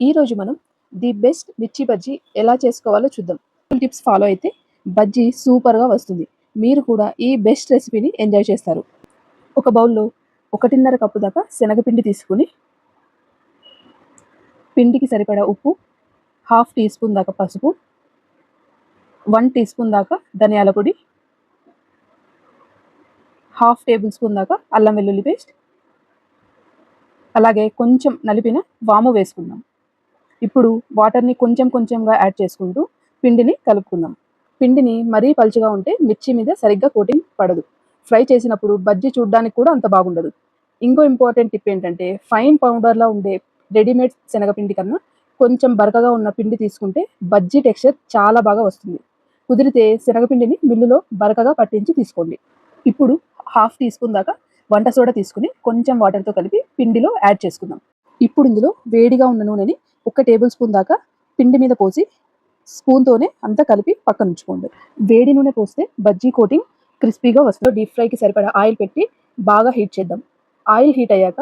ఈరోజు మనం the best మిర్చి బజ్జీ ఎలా చేసుకోవాలో చూద్దాం. టిప్స్ ఫాలో అయితే బజ్జీ సూపర్గా వస్తుంది. మీరు కూడా ఈ బెస్ట్ రెసిపీని ఎంజాయ్ చేస్తారు. ఒక బౌల్లో 1.5 కప్పు దాకా శనగపిండి తీసుకుని పిండికి సరిపడా ఉప్పు, హాఫ్ టీ స్పూన్ దాకా పసుపు, 1 టీ స్పూన్ దాకా ధనియాల పొడి, హాఫ్ టేబుల్ స్పూన్ దాకా అల్లం వెల్లుల్లి పేస్ట్, అలాగే కొంచెం నలిపిన వాము వేసుకుందాం. ఇప్పుడు వాటర్ని కొంచెం కొంచెంగా యాడ్ చేసుకుంటూ పిండిని కలుపుకుందాం. పిండిని మరీ పలుచగా ఉంటే మిర్చి మీద సరిగ్గా కోటింగ్ పడదు. ఫ్రై చేసినప్పుడు బజ్జీ చూడడానికి కూడా అంత బాగుండదు. ఇంకో ఇంపార్టెంట్ టిప్ ఏంటంటే ఫైన్ పౌడర్లా ఉండే రెడీమేడ్ శనగపిండి కన్నా కొంచెం బరకగా ఉన్న పిండి తీసుకుంటే బజ్జీ టెక్స్చర్ చాలా బాగా వస్తుంది. కుదిరితే శనగపిండిని మిల్లులో బరకగా పట్టించి తీసుకోండి. ఇప్పుడు హాఫ్ టీ స్పూన్ దాకా వంట సోడా తీసుకుని కొంచెం వాటర్తో కలిపి పిండిలో యాడ్ చేసుకుందాం. ఇప్పుడు ఇందులో వేడిగా ఉన్న నూనెని 1 టేబుల్ స్పూన్ దాకా పిండి మీద పోసి స్పూన్తోనే అంతా కలిపి పక్కన ఉంచుకోండి. వేడి నూనె పోస్తే బజ్జీ కోటింగ్ క్రిస్పీగా వస్తుంది. డీప్ ఫ్రైకి సరిపడా ఆయిల్ పెట్టి బాగా హీట్ చేద్దాం. ఆయిల్ హీట్ అయ్యాక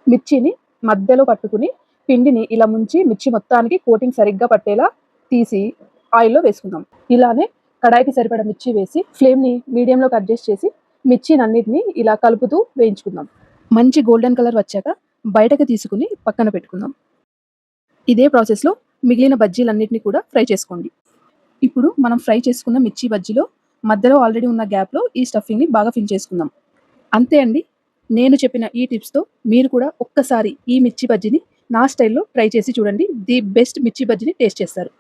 మిర్చిని మధ్యలో పట్టుకుని పిండిని ఇలా ముంచి మిర్చి మొత్తానికి కోటింగ్ సరిగ్గా పట్టేలా తీసి ఆయిల్లో వేసుకుందాం. ఇలానే కడాయికి సరిపడా మిర్చి వేసి ఫ్లేమ్ని మీడియంలోకి అడ్జస్ట్ చేసి మిర్చినన్నిటిని ఇలా కలుపుతూ వేయించుకుందాం. మంచి గోల్డెన్ కలర్ వచ్చాక బయటకు తీసుకుని పక్కన పెట్టుకుందాం. ఇదే ప్రాసెస్లో మిగిలిన బజ్జీలన్నిటిని కూడా ఫ్రై చేసుకోండి. ఇప్పుడు మనం ఫ్రై చేసుకున్న మిర్చి బజ్జీలో మధ్యలో ఆల్రెడీ ఉన్న గ్యాప్లో ఈ స్టఫింగ్ని బాగా ఫిల్ చేసుకుందాం. అంతే అండి. నేను చెప్పిన ఈ టిప్స్తో మీరు కూడా ఒక్కసారి ఈ మిర్చి బజ్జీని నా స్టైల్లో ట్రై చేసి చూడండి. ది బెస్ట్ మిర్చి బజ్జీని టేస్ట్ చేస్తారు.